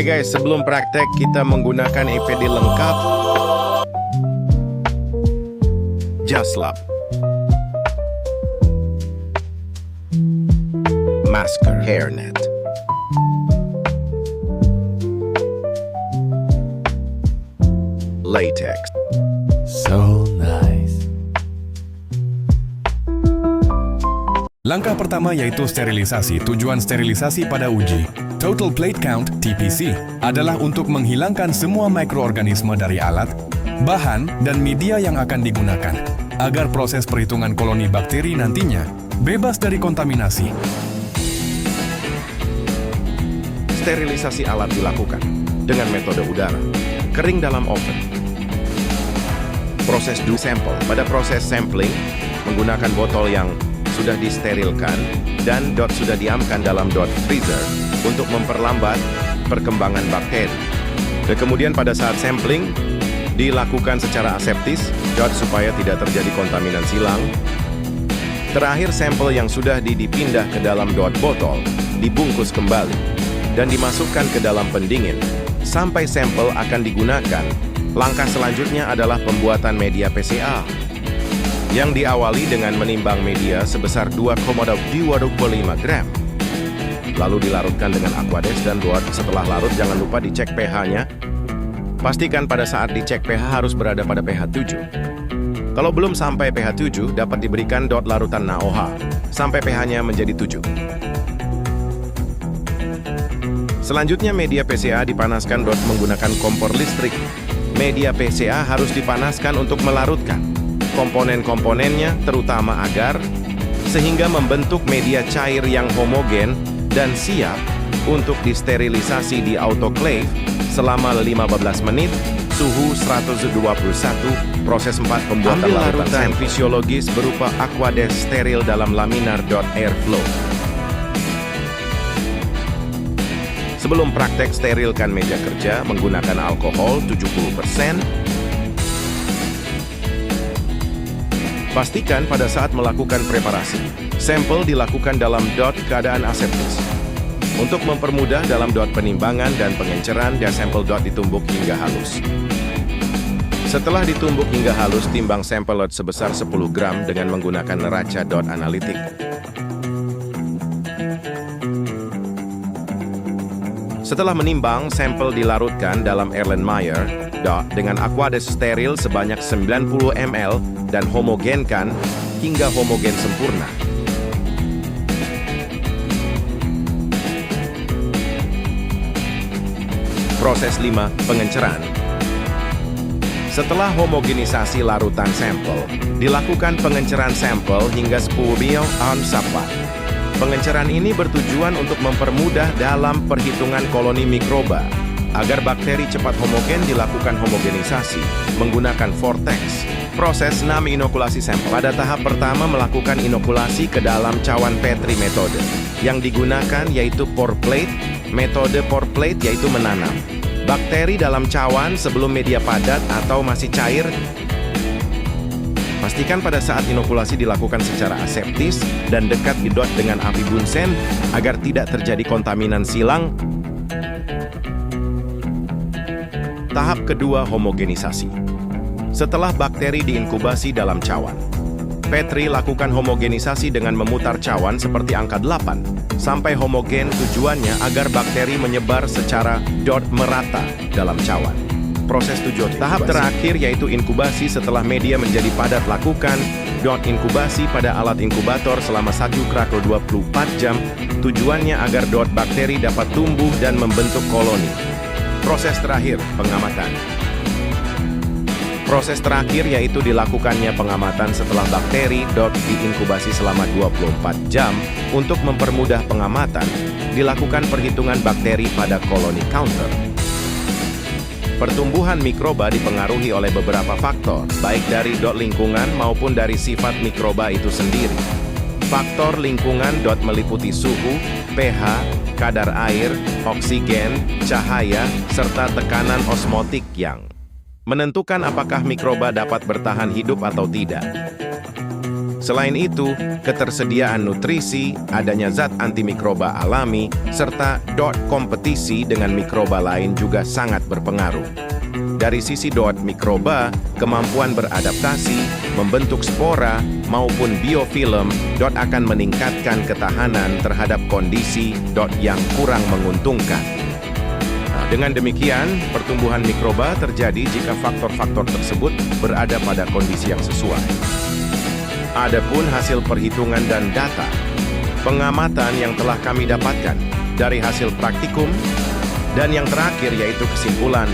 Hai guys, sebelum praktek kita menggunakan EPD lengkap. Jaslap, masker hairnet, latex. So nice. Langkah pertama yaitu sterilisasi. Tujuan sterilisasi pada uji Total Plate Count (TPC) adalah untuk menghilangkan semua mikroorganisme dari alat, bahan, dan media yang akan digunakan, agar proses perhitungan koloni bakteri nantinya bebas dari kontaminasi. Sterilisasi alat dilakukan dengan metode udara, kering dalam oven. Proses do sampel. Pada proses sampling, menggunakan botol yang sudah disterilkan dan sudah diamkan dalam freezer untuk memperlambat perkembangan bakteri. Dan kemudian pada saat sampling, dilakukan secara aseptis supaya tidak terjadi kontaminan silang. Terakhir, sampel yang sudah dipindah ke dalam botol dibungkus kembali dan dimasukkan ke dalam pendingin sampai sampel akan digunakan. Langkah selanjutnya adalah pembuatan media PCA yang diawali dengan menimbang media sebesar 2,25 gram. Lalu dilarutkan dengan Aquades dan setelah larut jangan lupa dicek pH-nya. Pastikan pada saat dicek pH harus berada pada pH 7. Kalau belum sampai pH 7, dapat diberikan larutan NaOH sampai pH-nya menjadi 7. Selanjutnya media PCA dipanaskan menggunakan kompor listrik. Media PCA harus dipanaskan untuk melarutkan komponen-komponennya, terutama agar sehingga membentuk media cair yang homogen dan siap untuk disterilisasi di autoclave selama 15 menit, suhu 121, proses 4 pembuatan larutan fisiologis berupa Aquades steril dalam laminar airflow. Sebelum praktek, sterilkan meja kerja menggunakan alkohol 70%. Pastikan pada saat melakukan preparasi, sampel dilakukan dalam keadaan aseptis. Untuk mempermudah dalam penimbangan dan pengenceran, sampel ditumbuk hingga halus. Setelah ditumbuk hingga halus, timbang sampel sebesar 10 gram dengan menggunakan neraca analitik. Setelah menimbang, sampel dilarutkan dalam Erlenmeyer dengan Aquades steril sebanyak 90 ml dan homogenkan hingga homogen sempurna. Proses 5. Pengenceran. Setelah homogenisasi larutan sampel, dilakukan pengenceran sampel hingga 10 on-sapa. Pengenceran ini bertujuan untuk mempermudah dalam perhitungan koloni mikroba. Agar bakteri cepat homogen, dilakukan homogenisasi menggunakan vortex. Proses 6. Inokulasi sampel. Pada tahap pertama melakukan inokulasi ke dalam cawan Petri metode. Yang digunakan yaitu pour plate. Metode pour plate yaitu menanam bakteri dalam cawan sebelum media padat atau masih cair. Pastikan pada saat inokulasi dilakukan secara aseptis dan dekat dengan api bunsen agar tidak terjadi kontaminan silang. Tahap kedua, homogenisasi. Setelah bakteri diinkubasi dalam cawan, Petri lakukan homogenisasi dengan memutar cawan seperti angka 8 sampai homogen. Tujuannya agar bakteri menyebar secara merata dalam cawan. Proses 7. Tahap terakhir yaitu inkubasi. Setelah media menjadi padat, lakukan inkubasi pada alat inkubator selama 1x24 jam. Tujuannya agar bakteri dapat tumbuh dan membentuk koloni. Proses terakhir, pengamatan. Proses terakhir yaitu dilakukannya pengamatan setelah bakteri diinkubasi selama 24 jam. Untuk mempermudah pengamatan, dilakukan perhitungan bakteri pada koloni counter. Pertumbuhan mikroba dipengaruhi oleh beberapa faktor, baik dari lingkungan maupun dari sifat mikroba itu sendiri. Faktor lingkungan meliputi suhu, pH, kadar air, oksigen, cahaya, serta tekanan osmotik yang menentukan apakah mikroba dapat bertahan hidup atau tidak. Selain itu, ketersediaan nutrisi, adanya zat antimikroba alami, serta kompetisi dengan mikroba lain juga sangat berpengaruh. Dari sisi mikroba, kemampuan beradaptasi, membentuk spora, maupun biofilm akan meningkatkan ketahanan terhadap kondisi yang kurang menguntungkan. Dengan demikian, pertumbuhan mikroba terjadi jika faktor-faktor tersebut berada pada kondisi yang sesuai. Adapun hasil perhitungan dan data, pengamatan yang telah kami dapatkan dari hasil praktikum, dan yang terakhir yaitu kesimpulan